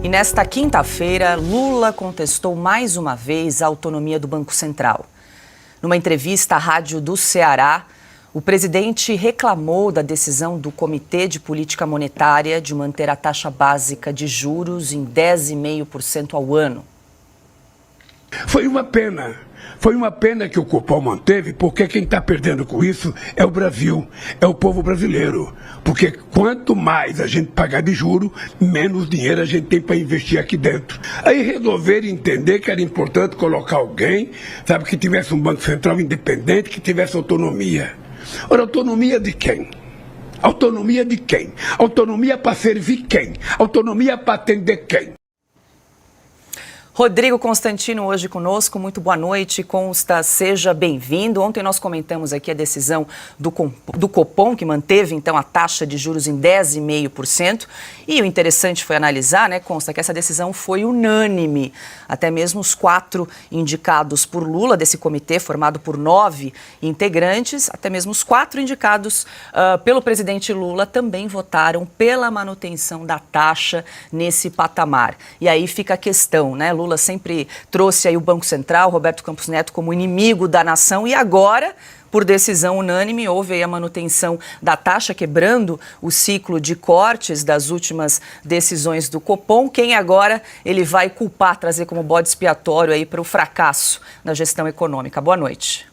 E nesta quinta-feira, Lula contestou mais uma vez a autonomia do Banco Central. Numa entrevista à Rádio do Ceará, o presidente reclamou da decisão do Comitê de Política Monetária de manter a taxa básica de juros em 10,5% ao ano. Foi uma pena que o Copom manteve, porque quem está perdendo com isso é o Brasil, é o povo brasileiro. Porque quanto mais a gente pagar de juro, menos dinheiro a gente tem para investir aqui dentro. Aí resolveram entender que era importante colocar alguém, sabe, que tivesse um Banco Central independente, que tivesse autonomia. Ora, autonomia de quem? Autonomia de quem? Autonomia para servir quem? Autonomia para atender quem? Rodrigo Constantino hoje conosco, muito boa noite, consta, seja bem-vindo. Ontem nós comentamos aqui a decisão do Copom, que manteve então a taxa de juros em 10,5%, e o interessante foi analisar, né, consta que essa decisão foi unânime, até mesmo os 4 indicados por Lula, desse comitê formado por 9 integrantes, até mesmo os 4 indicados pelo presidente Lula também votaram pela manutenção da taxa nesse patamar. E aí fica a questão, né, Lula sempre trouxe aí o Banco Central, Roberto Campos Neto, como inimigo da nação, e agora, por decisão unânime, houve aí a manutenção da taxa, quebrando o ciclo de cortes das últimas decisões do Copom. Quem agora ele vai culpar, trazer como bode expiatório aí para o fracasso na gestão econômica? Boa noite.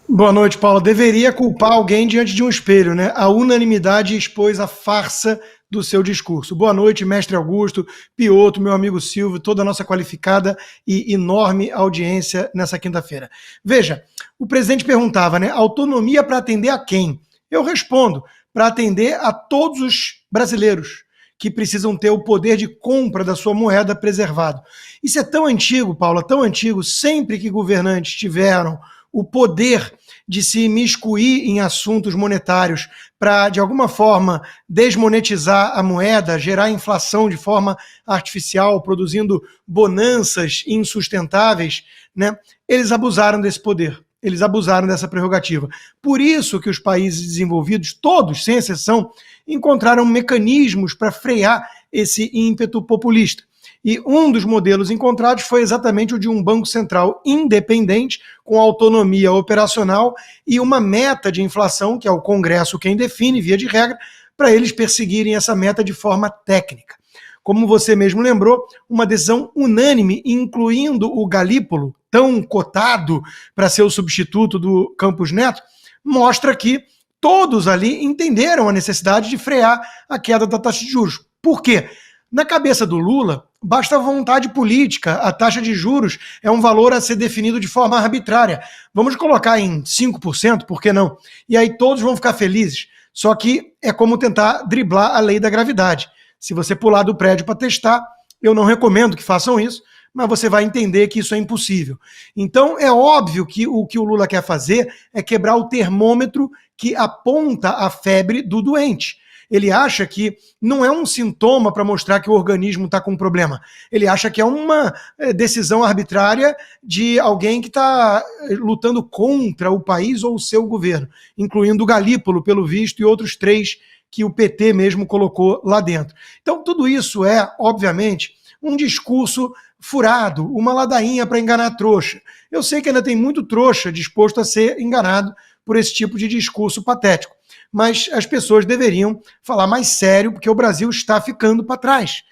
Boa noite, Paula. Deveria culpar alguém diante de um espelho, né? A unanimidade expôs a farsa do seu discurso. Boa noite, mestre Augusto, Pioto, meu amigo Silvio, toda a nossa qualificada e enorme audiência nessa quinta-feira. Veja, o presidente perguntava, né, autonomia para atender a quem? Eu respondo, para atender a todos os brasileiros que precisam ter o poder de compra da sua moeda preservado. Isso é tão antigo, Paula, tão antigo, sempre que governantes tiveram o poder de se imiscuir em assuntos monetários para, de alguma forma, desmonetizar a moeda, gerar inflação de forma artificial, produzindo bonanças insustentáveis, né? Eles abusaram desse poder, eles abusaram dessa prerrogativa. Por isso que os países desenvolvidos, todos, sem exceção, encontraram mecanismos para frear esse ímpeto populista. E um dos modelos encontrados foi exatamente o de um Banco Central independente, com autonomia operacional e uma meta de inflação, que é o Congresso quem define, via de regra, para eles perseguirem essa meta de forma técnica. Como você mesmo lembrou, uma decisão unânime, incluindo o Galípolo, tão cotado para ser o substituto do Campos Neto, mostra que todos ali entenderam a necessidade de frear a queda da taxa de juros. Por quê? Na cabeça do Lula, basta vontade política. A taxa de juros é um valor a ser definido de forma arbitrária. Vamos colocar em 5%, por que não? E aí todos vão ficar felizes. Só que é como tentar driblar a lei da gravidade. Se você pular do prédio para testar, eu não recomendo que façam isso, mas você vai entender que isso é impossível. Então é óbvio que o Lula quer fazer é quebrar o termômetro que aponta a febre do doente. Ele acha que não é um sintoma para mostrar que o organismo está com um problema. Ele acha que é uma decisão arbitrária de alguém que está lutando contra o país ou o seu governo, incluindo o Galípolo, pelo visto, e outros 3 que o PT mesmo colocou lá dentro. Então, tudo isso é, obviamente, um discurso furado, uma ladainha para enganar trouxa. Eu sei que ainda tem muito trouxa disposto a ser enganado por esse tipo de discurso patético. Mas as pessoas deveriam falar mais sério, porque o Brasil está ficando para trás.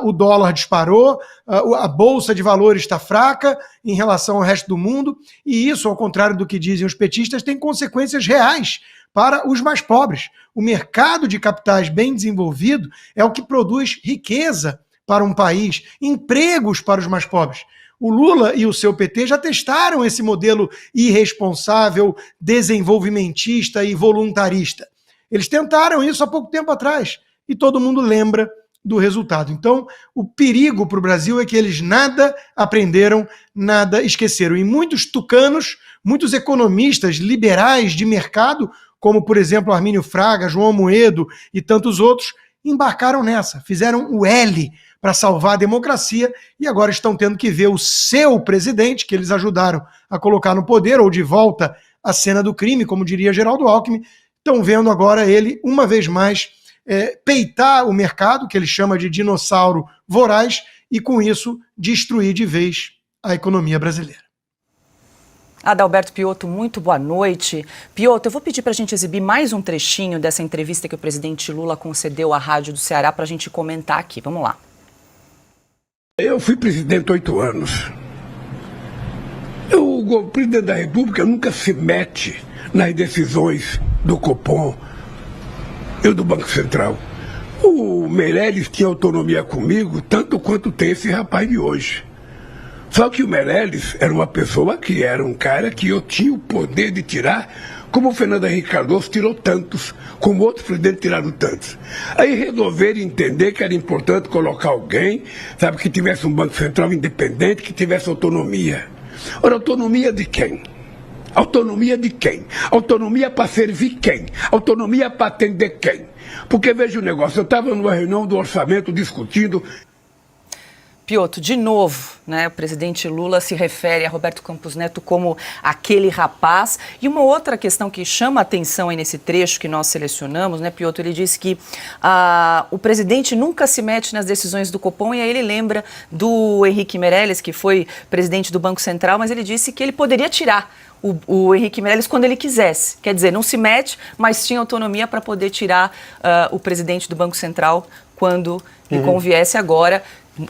O dólar disparou, a bolsa de valores está fraca em relação ao resto do mundo, e isso, ao contrário do que dizem os petistas, tem consequências reais para os mais pobres. O mercado de capitais bem desenvolvido é o que produz riqueza para um país, empregos para os mais pobres. O Lula e o seu PT já testaram esse modelo irresponsável, desenvolvimentista e voluntarista. Eles tentaram isso há pouco tempo atrás e todo mundo lembra do resultado. Então, o perigo para o Brasil é que eles nada aprenderam, nada esqueceram. E muitos tucanos, muitos economistas liberais de mercado, como, por exemplo, Armínio Fraga, João Amoedo e tantos outros, embarcaram nessa, fizeram o L para salvar a democracia e agora estão tendo que ver o seu presidente, que eles ajudaram a colocar no poder, ou de volta à cena do crime, como diria Geraldo Alckmin, estão vendo agora ele, uma vez mais, peitar o mercado, que ele chama de dinossauro voraz, e com isso destruir de vez a economia brasileira. Adalberto Piotto, muito boa noite. Piotto, eu vou pedir para a gente exibir mais um trechinho dessa entrevista que o presidente Lula concedeu à Rádio do Ceará para a gente comentar aqui. Vamos lá. Eu fui presidente 8 anos. O presidente da República nunca se mete nas decisões do Copom e do Banco Central. O Meirelles tinha autonomia comigo, tanto quanto tem esse rapaz de hoje. Só que o Meirelles era uma pessoa que era um cara que eu tinha o poder de tirar, como o Fernando Henrique Cardoso tirou tantos, como outros presidentes tiraram tantos. Aí resolveram entender que era importante colocar alguém, sabe, que tivesse um Banco Central independente, que tivesse autonomia. Ora, autonomia de quem? Autonomia de quem? Autonomia para servir quem? Autonomia para atender quem? Porque veja o negócio, eu estava numa reunião do orçamento discutindo. Piotto, de novo, né, o presidente Lula se refere a Roberto Campos Neto como aquele rapaz. E uma outra questão que chama a atenção aí nesse trecho que nós selecionamos, né, Piotto, ele disse que o presidente nunca se mete nas decisões do Copom, e aí ele lembra do Henrique Meirelles, que foi presidente do Banco Central, mas ele disse que ele poderia tirar o Henrique Meirelles quando ele quisesse. Quer dizer, não se mete, mas tinha autonomia para poder tirar o presidente do Banco Central quando lhe conviesse. Agora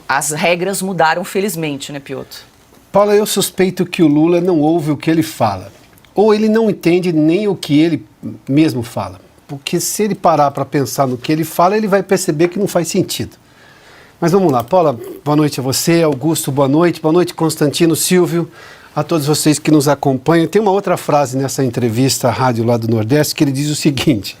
as regras mudaram, felizmente, né, Piotto? Paula, eu suspeito que o Lula não ouve o que ele fala. Ou ele não entende nem o que ele mesmo fala. Porque se ele parar para pensar no que ele fala, ele vai perceber que não faz sentido. Mas vamos lá, Paula, boa noite a você, Augusto, boa noite, Constantino, Silvio, a todos vocês que nos acompanham. Tem uma outra frase nessa entrevista à rádio lá do Nordeste que ele diz o seguinte: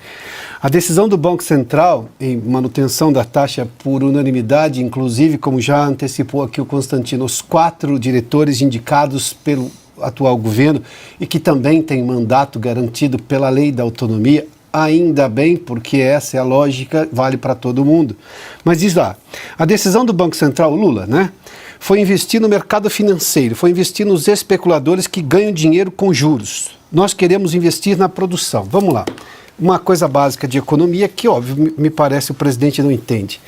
a decisão do Banco Central em manutenção da taxa por unanimidade, inclusive, como já antecipou aqui o Constantino, os 4 diretores indicados pelo atual governo e que também têm mandato garantido pela lei da autonomia, ainda bem, porque essa é a lógica, vale para todo mundo. Mas diz lá, a decisão do Banco Central, Lula, né, foi investir no mercado financeiro, foi investir nos especuladores que ganham dinheiro com juros. Nós queremos investir na produção. Vamos lá. Uma coisa básica de economia que, óbvio, me parece o presidente não entende.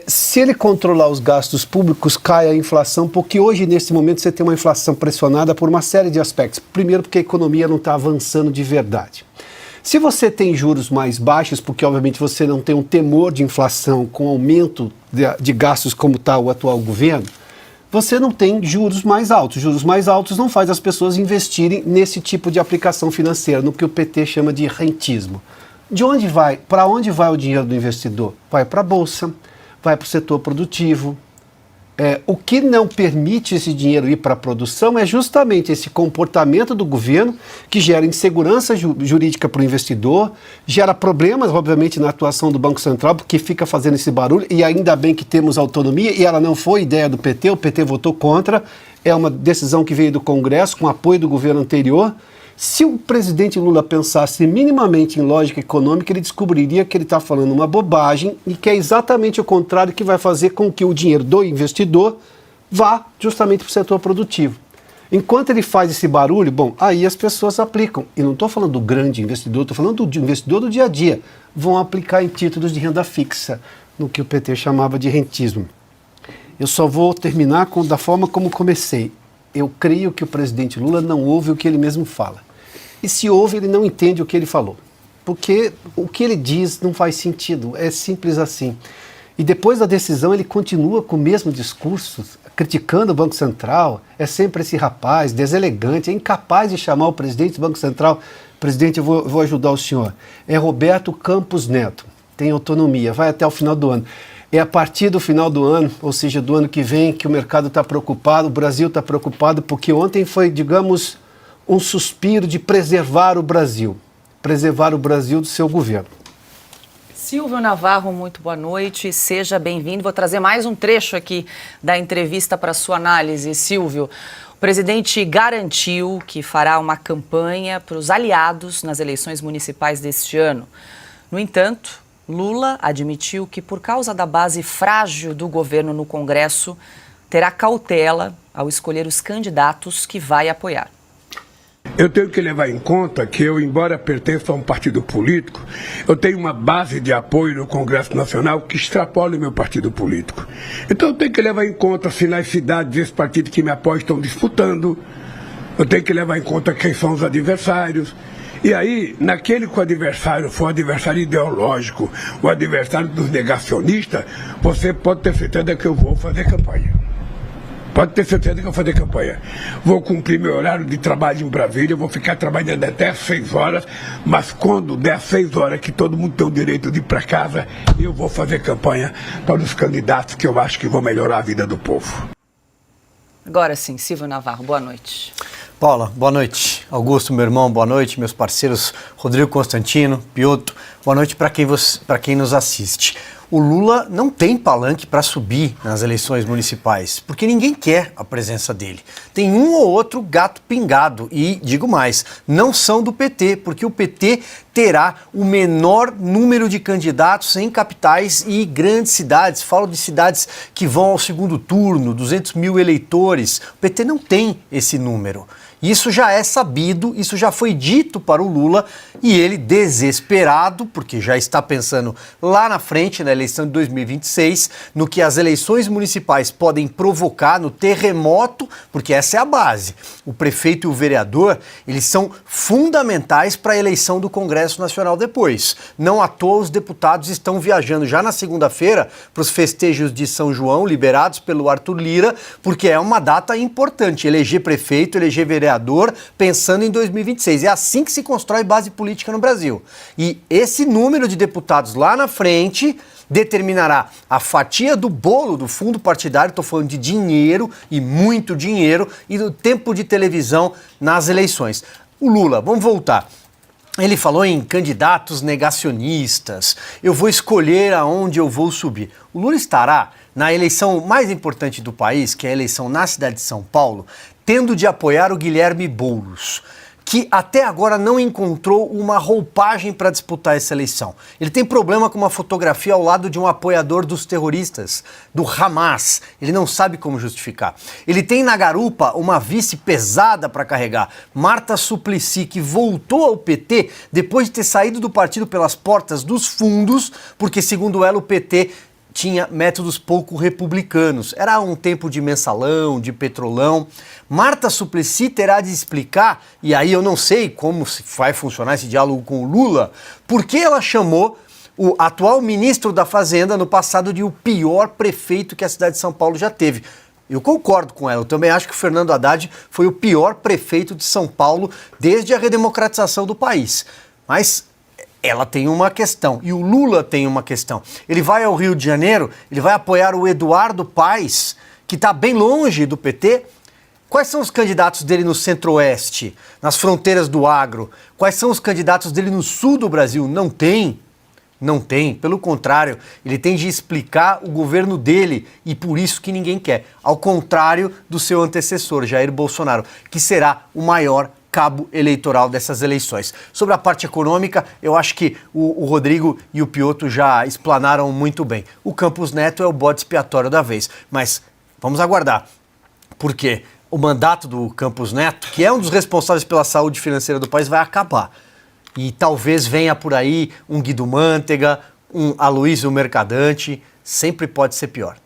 Se ele controlar os gastos públicos, cai a inflação, porque hoje, nesse momento, você tem uma inflação pressionada por uma série de aspectos. Primeiro, porque a economia não está avançando de verdade. Se você tem juros mais baixos, porque, obviamente, você não tem um temor de inflação com aumento de gastos como está o atual governo, você não tem juros mais altos. Juros mais altos não faz as pessoas investirem nesse tipo de aplicação financeira, no que o PT chama de rentismo. De onde vai? Para onde vai o dinheiro do investidor? Vai para a Bolsa, vai para o setor produtivo. O que não permite esse dinheiro ir para a produção é justamente esse comportamento do governo que gera insegurança jurídica para o investidor, gera problemas, obviamente, na atuação do Banco Central, porque fica fazendo esse barulho, e ainda bem que temos autonomia, e ela não foi ideia do PT, o PT votou contra, é uma decisão que veio do Congresso, com apoio do governo anterior. Se o presidente Lula pensasse minimamente em lógica econômica, ele descobriria que ele está falando uma bobagem e que é exatamente o contrário que vai fazer com que o dinheiro do investidor vá justamente para o setor produtivo. Enquanto ele faz esse barulho, bom, aí as pessoas aplicam. E não estou falando do grande investidor, estou falando do investidor do dia a dia. Vão aplicar em títulos de renda fixa, no que o PT chamava de rentismo. Eu só vou terminar da forma como comecei. Eu creio que o presidente Lula não ouve o que ele mesmo fala. E se ouve, ele não entende o que ele falou. Porque o que ele diz não faz sentido, é simples assim. E depois da decisão, ele continua com o mesmo discurso, criticando o Banco Central. É sempre esse rapaz deselegante, é incapaz de chamar o presidente do Banco Central. Presidente, eu vou ajudar o senhor. É Roberto Campos Neto, tem autonomia, vai até o final do ano. É a partir do final do ano, ou seja, do ano que vem, que o mercado está preocupado, o Brasil está preocupado, porque ontem foi, digamos, um suspiro de preservar o Brasil do seu governo. Silvio Navarro, muito boa noite, seja bem-vindo. Vou trazer mais um trecho aqui da entrevista para sua análise, Silvio. O presidente garantiu que fará uma campanha para os aliados nas eleições municipais deste ano. No entanto, Lula admitiu que, por causa da base frágil do governo no Congresso, terá cautela ao escolher os candidatos que vai apoiar. Eu tenho que levar em conta que eu, embora pertença a um partido político, eu tenho uma base de apoio no Congresso Nacional que extrapola o meu partido político. Então eu tenho que levar em conta se nas cidades esse partido que me apoia estão disputando, eu tenho que levar em conta quem são os adversários. E aí, naquele que o adversário for um adversário ideológico, o adversário dos negacionistas, você pode ter certeza que eu vou fazer campanha. Pode ter certeza que eu vou fazer campanha. Vou cumprir meu horário de trabalho em Brasília, vou ficar trabalhando até às 6 horas, mas quando der às 6 horas que todo mundo tem o direito de ir para casa, eu vou fazer campanha para os candidatos que eu acho que vão melhorar a vida do povo. Agora sim, Silvio Navarro, boa noite. Paula, boa noite. Augusto, meu irmão, boa noite. Meus parceiros Rodrigo Constantino, Piotr, boa noite para quem nos assiste. O Lula não tem palanque para subir nas eleições municipais, porque ninguém quer a presença dele. Tem um ou outro gato pingado e, digo mais, não são do PT, porque o PT terá o menor número de candidatos em capitais e grandes cidades. Falo de cidades que vão ao segundo turno, 200 mil eleitores. O PT não tem esse número. Isso já é sabido, isso já foi dito para o Lula e ele, desesperado, porque já está pensando lá na frente, na eleição de 2026, no que as eleições municipais podem provocar no terremoto, porque essa é a base. O prefeito e o vereador, eles são fundamentais para a eleição do Congresso Nacional depois. Não à toa os deputados estão viajando já na segunda-feira para os festejos de São João, liberados pelo Arthur Lira, porque é uma data importante, eleger prefeito, eleger vereador, pensando em 2026. É assim que se constrói base política no Brasil. E esse número de deputados lá na frente determinará a fatia do bolo do fundo partidário, estou falando de dinheiro e muito dinheiro, e do tempo de televisão nas eleições. O Lula, vamos voltar. Ele falou em candidatos negacionistas, eu vou escolher aonde eu vou subir. O Lula estará na eleição mais importante do país, que é a eleição na cidade de São Paulo, tendo de apoiar o Guilherme Boulos, que até agora não encontrou uma roupagem para disputar essa eleição. Ele tem problema com uma fotografia ao lado de um apoiador dos terroristas, do Hamas. Ele não sabe como justificar. Ele tem na garupa uma vice pesada para carregar, Marta Suplicy, que voltou ao PT depois de ter saído do partido pelas portas dos fundos, porque, segundo ela, o PT tinha métodos pouco republicanos. Era um tempo de mensalão, de petrolão. Marta Suplicy terá de explicar, e aí eu não sei como vai funcionar esse diálogo com o Lula, por que ela chamou o atual ministro da Fazenda no passado de o pior prefeito que a cidade de São Paulo já teve. Eu concordo com ela, eu também acho que o Fernando Haddad foi o pior prefeito de São Paulo desde a redemocratização do país. Mas ela tem uma questão, e o Lula tem uma questão. Ele vai ao Rio de Janeiro, ele vai apoiar o Eduardo Paes, que está bem longe do PT. Quais são os candidatos dele no Centro-Oeste, nas fronteiras do agro? Quais são os candidatos dele no sul do Brasil? Não tem. Não tem. Pelo contrário, ele tem de explicar o governo dele e por isso que ninguém quer. Ao contrário do seu antecessor, Jair Bolsonaro, que será o maior cabo eleitoral dessas eleições. Sobre a parte econômica, eu acho que o Rodrigo e o Piotr já explanaram muito bem. O Campos Neto é o bode expiatório da vez, mas vamos aguardar, porque o mandato do Campos Neto, que é um dos responsáveis pela saúde financeira do país, vai acabar. E talvez venha por aí um Guido Mantega, um Aloysio Mercadante, sempre pode ser pior.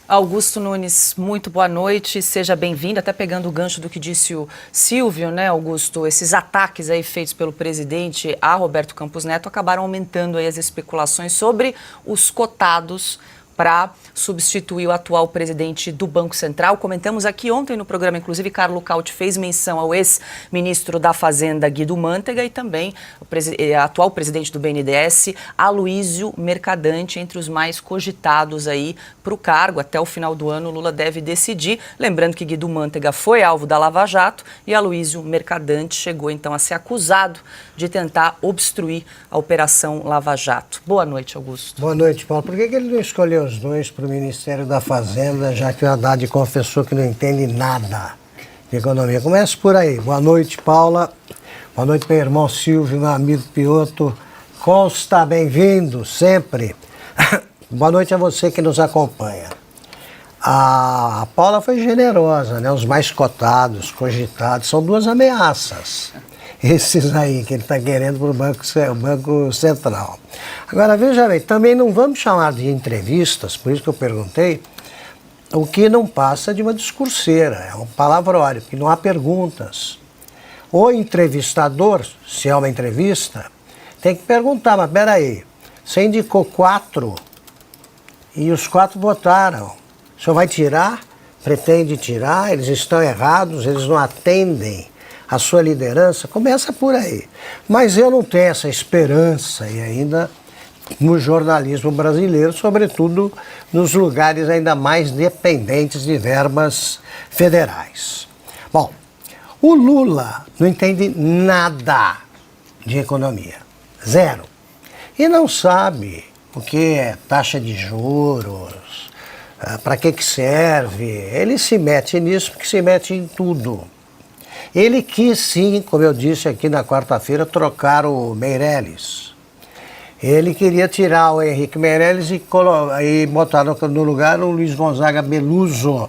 Augusto Nunes, muito boa noite, seja bem-vindo, até pegando o gancho do que disse o Silvio, né, Augusto, esses ataques aí feitos pelo presidente a Roberto Campos Neto acabaram aumentando aí as especulações sobre os cotados para substituir o atual presidente do Banco Central. Comentamos aqui ontem no programa, inclusive, Carlo Cauti fez menção ao ex-ministro da Fazenda, Guido Mantega, e também o atual presidente do BNDES, Aloysio Mercadante, entre os mais cogitados aí para o cargo. Até o final do ano, Lula deve decidir. Lembrando que Guido Mantega foi alvo da Lava Jato e Aloysio Mercadante chegou, então, a ser acusado de tentar obstruir a Operação Lava Jato. Boa noite, Augusto. Boa noite, Paulo. Por que ele não escolheu os dois para o Ministério da Fazenda, já que o Haddad confessou que não entende nada de economia? Começa por aí. Boa noite, Paula. Boa noite, meu irmão Silvio, meu amigo Piotr. Costa, bem-vindo, sempre. Boa noite a você que nos acompanha. A Paula foi generosa, né? Os mais cotados, cogitados, são 2 ameaças. Esses aí que ele está querendo para o Banco Central. Agora, veja bem, também não vamos chamar de entrevistas, por isso que eu perguntei, o que não passa de uma discurseira, é um palavrório, que não há perguntas. O entrevistador, se é uma entrevista, tem que perguntar, mas peraí, você indicou 4 e os 4 votaram. O senhor vai tirar? Pretende tirar? Eles estão errados, eles não atendem a sua liderança? Começa por aí. Mas eu não tenho essa esperança e ainda no jornalismo brasileiro, sobretudo nos lugares ainda mais dependentes de verbas federais. Bom, o Lula não entende nada de economia, 0. E não sabe o que é taxa de juros, para que serve. Ele se mete nisso porque se mete em tudo. Ele quis sim, como eu disse aqui na quarta-feira, trocar o Meirelles. Ele queria tirar o Henrique Meirelles e botar no lugar o Luiz Gonzaga Beluso,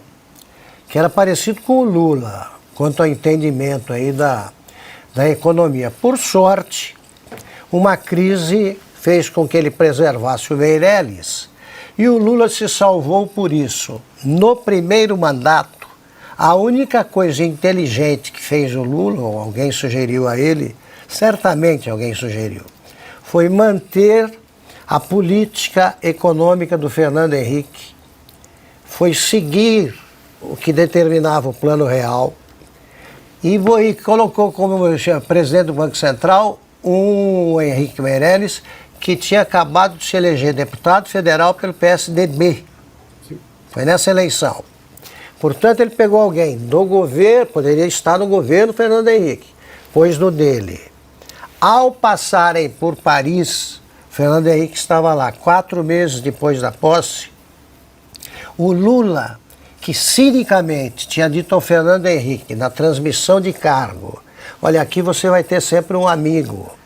que era parecido com o Lula, quanto ao entendimento aí da economia. Por sorte, uma crise fez com que ele preservasse o Meirelles e o Lula se salvou por isso. No primeiro mandato, a única coisa inteligente que fez o Lula, ou alguém sugeriu a ele, certamente alguém sugeriu, foi manter a política econômica do Fernando Henrique, foi seguir o que determinava o Plano Real e colocou como presidente do Banco Central um Henrique Meirelles que tinha acabado de se eleger deputado federal pelo PSDB. Foi nessa eleição. Portanto, ele pegou alguém do governo, poderia estar no governo Fernando Henrique, pôs no dele. Ao passarem por Paris, Fernando Henrique estava lá 4 meses depois da posse. O Lula, que cinicamente tinha dito ao Fernando Henrique, na transmissão de cargo, olha, aqui você vai ter sempre um amigo.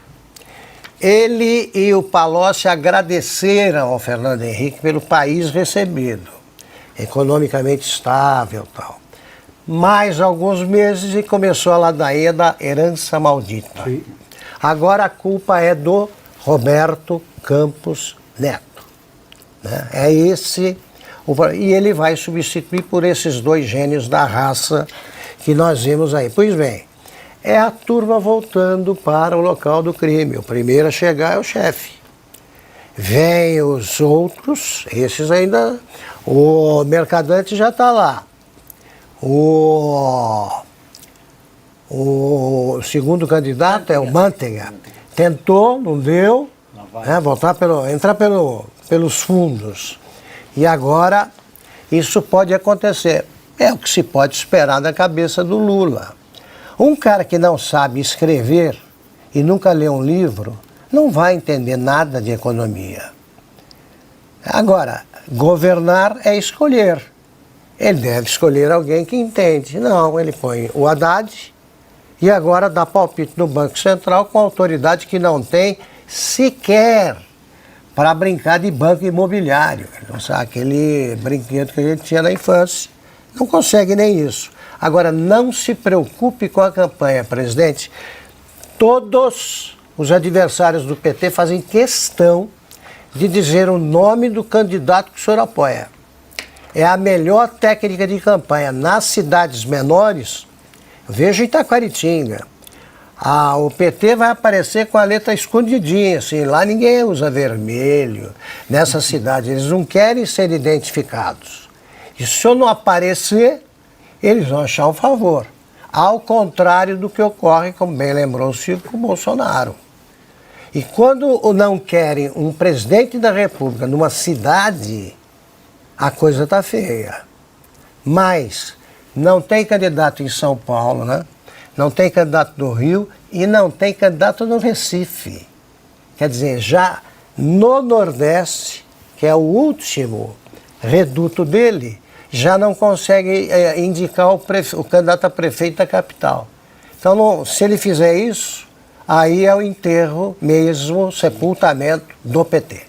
Ele e o Palocci agradeceram ao Fernando Henrique pelo país recebido, economicamente estável e tal. Mais alguns meses e começou a ladainha da herança maldita. Sim. Agora a culpa é do Roberto Campos Neto. Né? É esse, e ele vai substituir por esses 2 gênios da raça que nós vimos aí. Pois bem, é a turma voltando para o local do crime. O primeiro a chegar é o chefe. Vem os outros, esses ainda, o Mercadante já está lá. O segundo candidato é o Manteiga. Tentou, não deu, entrar pelos fundos. E agora isso pode acontecer. É o que se pode esperar da cabeça do Lula. Um cara que não sabe escrever e nunca leu um livro, não vai entender nada de economia. Agora, governar é escolher. Ele deve escolher alguém que entende. Não, ele põe o Haddad e agora dá palpite no Banco Central com autoridade que não tem sequer para brincar de banco imobiliário. Aquele brinquedo que a gente tinha na infância. Não consegue nem isso. Agora, não se preocupe com a campanha, presidente. Todos os adversários do PT fazem questão de dizer o nome do candidato que o senhor apoia. É a melhor técnica de campanha. Nas cidades menores, veja Itaquaritinga, o PT vai aparecer com a letra escondidinha, assim, lá ninguém usa vermelho, nessa cidade, eles não querem ser identificados. E se eu não aparecer, eles vão achar um favor. Ao contrário do que ocorre, como bem lembrou o Silvio, com o Bolsonaro. E quando não querem um presidente da República numa cidade, a coisa está feia. Mas não tem candidato em São Paulo, né? Não tem candidato no Rio e não tem candidato no Recife. Quer dizer, já no Nordeste, que é o último reduto dele, já não consegue indicar o candidato a prefeito da capital. Então, se ele fizer isso, aí é o enterro mesmo, sepultamento do PT.